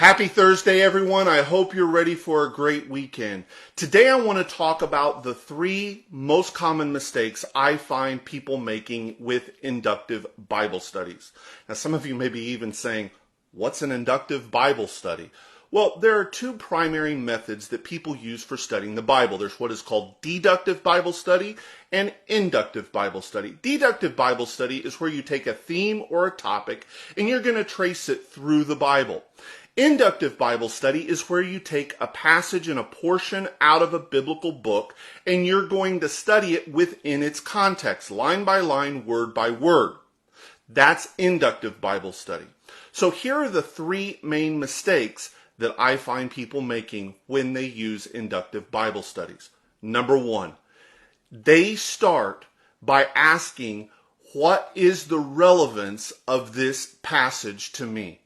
Happy Thursday, everyone. I hope you're ready for a great weekend. Today I want to talk about the 3 most common mistakes I find people making with inductive Bible studies. Now, some of you may be even saying, what's an inductive Bible study? Well, there are 2 primary methods that people use for studying the Bible. There's what is called deductive Bible study and inductive Bible study. Deductive Bible study is where you take a theme or a topic and you're going to trace it through the Bible. Inductive Bible study is where you take a passage and a portion out of a biblical book and you're going to study it within its context, line by line, word by word. That's inductive Bible study. So here are the 3 main mistakes that I find people making when they use inductive Bible studies. Number 1, they start by asking, what is the relevance of this passage to me?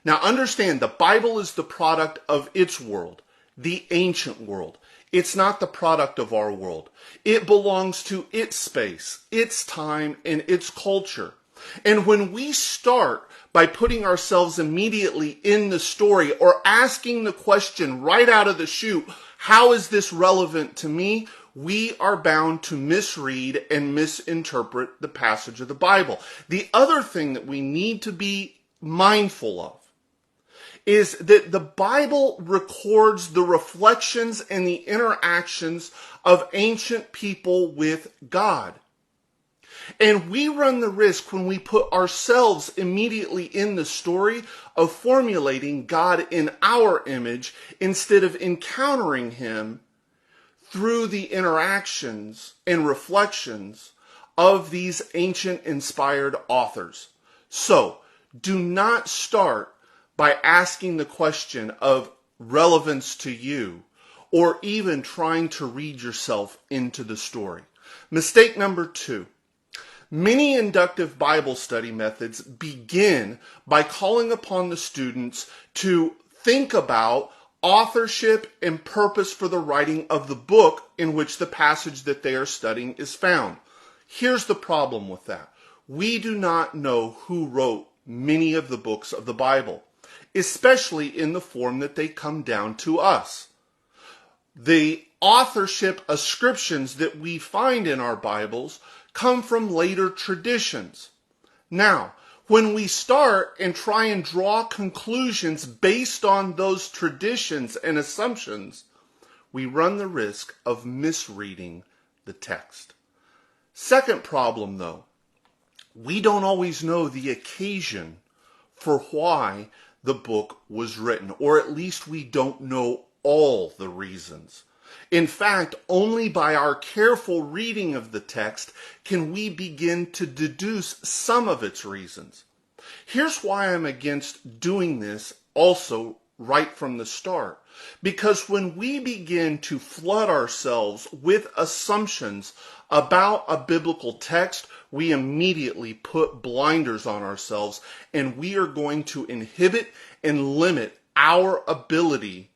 Now understand, the Bible is the product of its world, the ancient world. It's not the product of our world. It belongs to its space, its time, and its culture. And when we start by putting ourselves immediately in the story or asking the question right out of the chute, how is this relevant to me? We are bound to misread and misinterpret the passage of the Bible. The other thing that we need to be mindful of is that the Bible records the reflections and the interactions of ancient people with God. And we run the risk when we put ourselves immediately in the story of formulating God in our image instead of encountering Him through the interactions and reflections of these ancient inspired authors. So, do not start by asking the question of relevance to you, or even trying to read yourself into the story. Mistake number 2. Many inductive Bible study methods begin by calling upon the students to think about authorship and purpose for the writing of the book in which the passage that they are studying is found. Here's the problem with that. We do not know who wrote many of the books of the Bible, especially in the form that they come down to us. The authorship ascriptions that we find in our Bibles come from later traditions. Now, when we start and try and draw conclusions based on those traditions and assumptions, we run the risk of misreading the text. Second problem, though, we don't always know the occasion for why the book was written, or at least we don't know all the reasons. In fact, only by our careful reading of the text can we begin to deduce some of its reasons. Here's why I'm against doing this also right from the start. Because when we begin to flood ourselves with assumptions about a biblical text, we immediately put blinders on ourselves and we are going to inhibit and limit our ability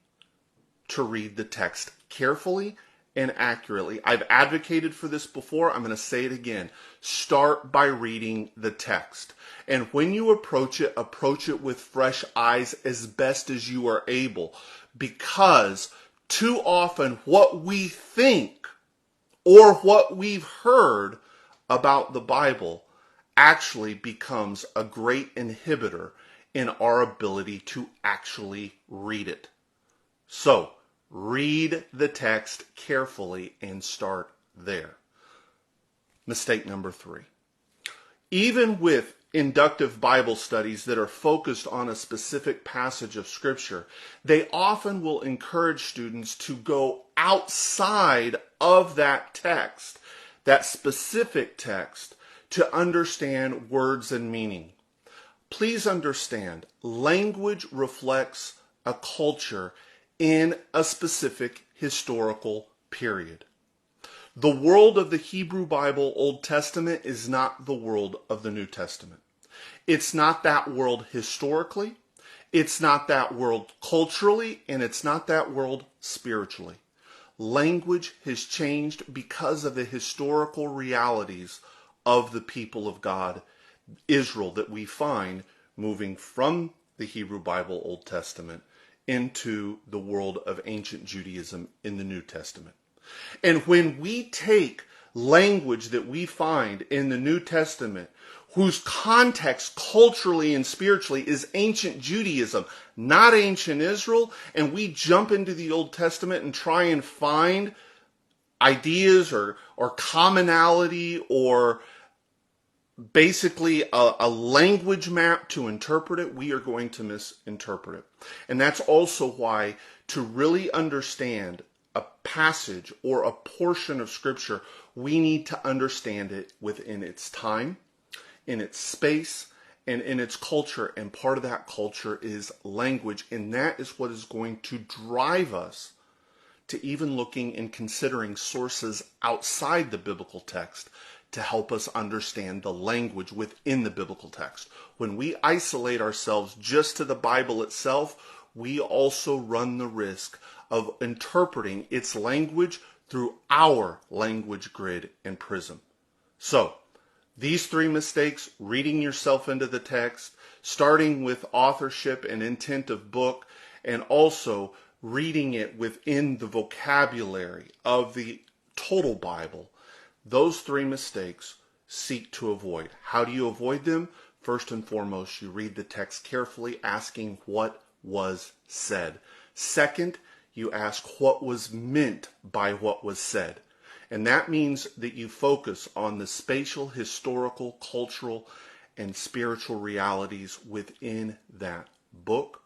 to read the text carefully and accurately. I've advocated for this before. I'm going to say it again. Start by reading the text. And when you approach it with fresh eyes as best as you are able. Because too often what we think or what we've heard about the Bible actually becomes a great inhibitor in our ability to actually read it. So, read the text carefully and start there. Mistake number 3. Even with inductive Bible studies that are focused on a specific passage of Scripture, they often will encourage students to go outside of that text, that specific text, to understand words and meaning. Please understand, language reflects a culture in a specific historical period. The world of the Hebrew Bible, Old Testament, is not the world of the New Testament. It's not that world historically, it's not that world culturally, and it's not that world spiritually. Language has changed because of the historical realities of the people of God, Israel, that we find moving from the Hebrew Bible, Old Testament, into the world of ancient Judaism in the New Testament. And when we take language that we find in the New Testament, whose context culturally and spiritually is ancient Judaism, not ancient Israel, and we jump into the Old Testament and try and find ideas or commonality or basically a language map to interpret it, we are going to misinterpret it. And that's also why to really understand a passage or a portion of Scripture, we need to understand it within its time, in its space, and in its culture. And part of that culture is language. And that is what is going to drive us to even looking and considering sources outside the biblical text to help us understand the language within the biblical text. When we isolate ourselves just to the Bible itself, we also run the risk of interpreting its language through our language grid and prism. So, these three mistakes: reading yourself into the text, starting with authorship and intent of book, and also reading it within the vocabulary of the total Bible. Those three mistakes seek to avoid. How do you avoid them? First and foremost, you read the text carefully, asking what was said. Second, you ask what was meant by what was said. And that means that you focus on the spatial, historical, cultural, and spiritual realities within that book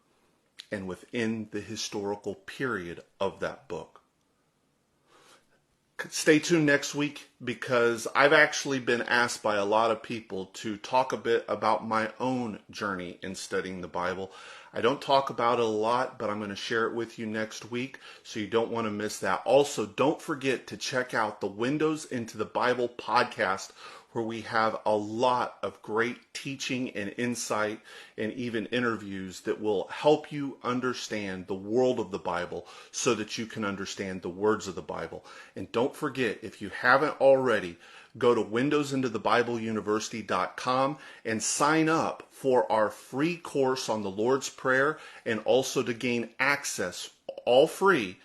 and within the historical period of that book. Stay tuned next week, because I've actually been asked by a lot of people to talk a bit about my own journey in studying the Bible. I don't talk about it a lot, but I'm going to share it with you next week, so you don't want to miss that. Also, don't forget to check out the Windows into the Bible podcast, where we have a lot of great teaching and insight and even interviews that will help you understand the world of the Bible so that you can understand the words of the Bible. And don't forget, if you haven't already, go to windowsintothe.bibleuniversity.com and sign up for our free course on the Lord's Prayer, and also to gain access, all free,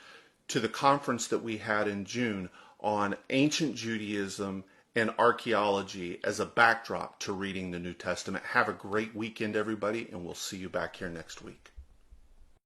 to the conference that we had in June on ancient Judaism and archaeology as a backdrop to reading the New Testament. Have a great weekend, everybody, and we'll see you back here next week.